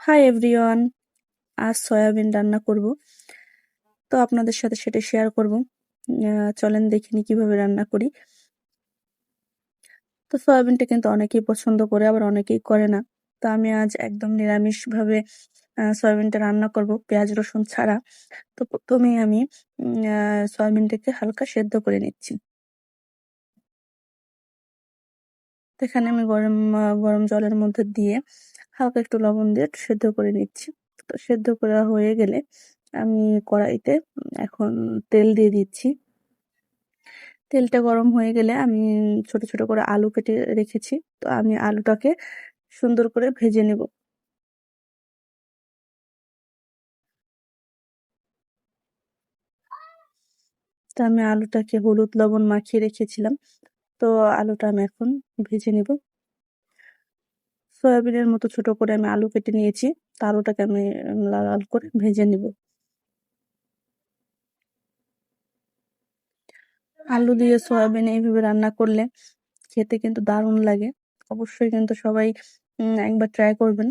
Hi everyone, আজ soybean রান্না করব। তো আপনাদের সাথে সেটা শেয়ার করব। চলেন দেখিনি কিভাবে রান্না করি। তো সয়াবিনটা কিন্তু অনেকেই পছন্দ করে, আবার অনেকেই করে না। তো আমি আজ একদম নিরামিষভাবে সয়াবিনটা রান্না করব, পেঁয়াজ রসুন ছাড়া। তো প্রথমেই আমি সয়াবিনটাকে হালকা সেদ্ধ করে নিচ্ছি। তো এখানে আমি গরম জলের মধ্যে দিয়ে হালকা একটু লবণ দিয়ে একটু সেদ্ধ করে নিচ্ছি। তো সেদ্ধ করা হয়ে গেলে আমি কড়াইতে এখন তেল দিয়ে দিচ্ছি। তেলটা গরম হয়ে গেলে আমি ছোট ছোট করে আলু কেটে রেখেছি। তো আমি আলুটাকে সুন্দর করে ভেজে নেব। তো আমি আলুটাকে হলুদ লবণ মাখিয়ে রেখেছিলাম। তো আলুটা আমি এখন ভেজে নেব। সয়াবিনের মতো ছোট করে আমি আলু কেটে নিয়েছি। তো আলুটাকে আমি লাল লাল করে ভেজে নেব। আলু দিয়ে সয়াবিন এইভাবে রান্না করলে খেতে কিন্তু দারুণ লাগে। অবশ্যই কিন্তু সবাই একবার ট্রাই করবেন।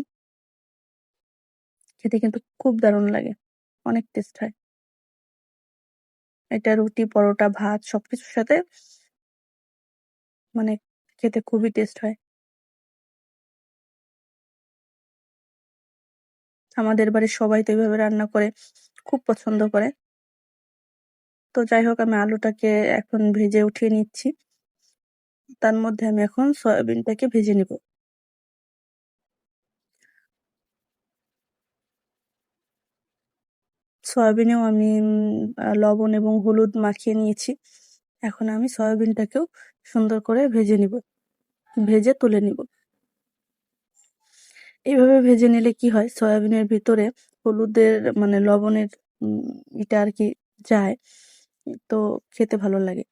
খেতে কিন্তু খুব দারুণ লাগে, অনেক টেস্ট হয়। এটা রুটি, পরোটা, ভাত সবকিছুর সাথে মানে খেতে খুবই টেস্ট হয়। আমাদের বাড়ির সবাই তো এইভাবে রান্না করে, খুব পছন্দ করে। তো যাই হোক, আমি আলুটাকে এখন ভেজে উঠিয়ে নিচ্ছি। তার মধ্যে আমি এখন সয়াবিনটাকে ভেজে নিব। সয়াবিনেও আমি লবণ এবং হলুদ মাখিয়ে নিয়েছি। এখন আমি সয়াবিনটাকেও সুন্দর করে ভেজে নিব, ভেজে তুলে নিব। এইভাবে ভেজে নিলে কি হয়, সয়াবিনের ভিতরে হলুদের লবণের এটা আর কি যায়, তো খেতে ভালো লাগে।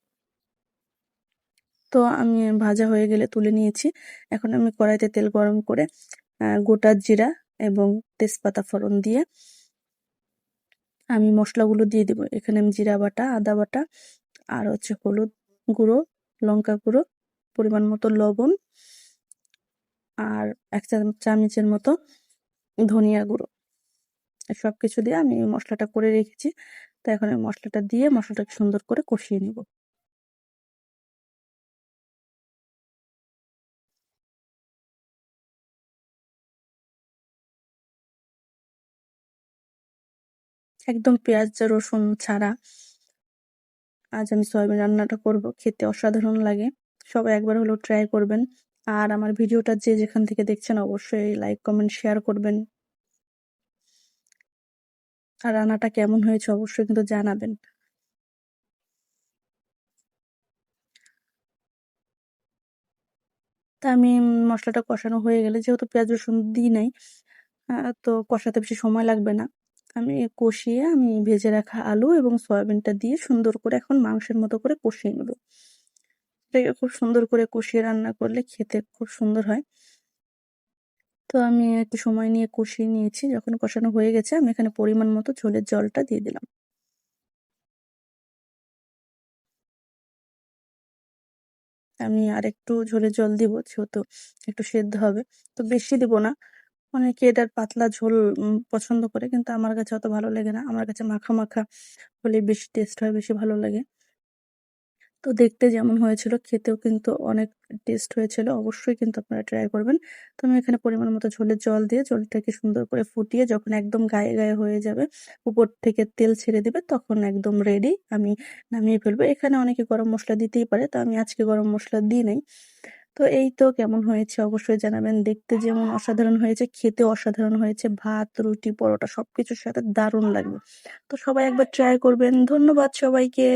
তো আমি ভাজা হয়ে গেলে তুলে নিয়েছি। এখন আমি কড়াইতে তেল গরম করে গোটা জিরা এবং তেজপাতা ফোড়ন দিয়ে আমি মশলাগুলো দিয়ে দিব। এখানে আমি জিরা বাটা, আদা বাটা, আর হচ্ছে হলুদ গুঁড়ো, লঙ্কা গুঁড়ো, পরিমাণ মতো লবণ, আর এক চামচের মতো ধনিয়া গুঁড়ো, সবকিছু দিয়ে আমি মশলাটা করে রেখেছি। তো এখন আমি মশলাটা দিয়ে মশলাটাকে সুন্দর করে কষিয়ে নিব। একদম পেঁয়াজ রসুন ছাড়া আজ আমি সয়াবিন রান্নাটা করব। খেতে অসাধারণ লাগে, সবাই একবার হলেও ট্রাই করবেন। আর আমার ভিডিওটা যে যেখান থেকে দেখছেন অবশ্যই লাইক কমেন্ট শেয়ার করবেন। আর রান্নাটা কেমন হয়েছে অবশ্যই কিন্তু জানাবেন। তা আমি মশলাটা কষানো হয়ে গেলে, যেহেতু পেঁয়াজ রসুন দিই নাই, তো কষাতে বেশি সময় লাগবে না। আমি কষিয়ে আমি ভেজে রাখা আলু এবং সয়াবিনটা দিয়ে সুন্দর করে এখন মাংসের মতো করে কষিয়ে নেব। এটাকে খুব সুন্দর করে কষিয়ে রান্না করলে খেতে খুব সুন্দর হয়। তো আমি একটু সময় নিয়ে কষিয়ে নিয়েছি। যখন কষানো হয়ে গেছে আমি এখানে পরিমাণ মতো ঝোলের জলটা দিয়ে দিলাম। আমি আরেকটু ঝোলের জল দিব, যেহেতু একটু সেদ্ধ হবে। তো বেশি দিব না। অনেকে এটার পাতলা ঝোল পছন্দ করে, কিন্তু আমার কাছে অত ভালো লাগে না। আমার কাছে মাখা মাখা হলে বেশি টেস্ট হয়, বেশি ভালো লাগে। তো দেখতে যেমন হয়েছিল, খেতেও কিন্তু অনেক টেস্ট হয়েছিল। অবশ্যই কিন্তু আপনারা ট্রাই করবেন। তো আমি এখানে পরিমাণ মতো ঝোলের জল দিয়ে জলটাকে সুন্দর করে ফুটিয়ে যখন একদম গায়ে গায়ে হয়ে যাবে, উপর থেকে তেল ছেড়ে দিবে, তখন একদম রেডি, আমি নামিয়ে ফেলবো। এখানে অনেকে গরম মসলা দিতেই পারে, তো আমি আজকে গরম মসলা দিই নাই। তো এই তো, কেমন হয়েছে অবশ্যই জানাবেন। দেখতে যেমন অসাধারণ হয়েছে, খেতে অসাধারণ হয়েছে। ভাত, রুটি, পরোটা সবকিছুর সাথে দারুণ লাগবে। তো সবাই একবার ট্রাই করবেন। ধন্যবাদ সবাইকে।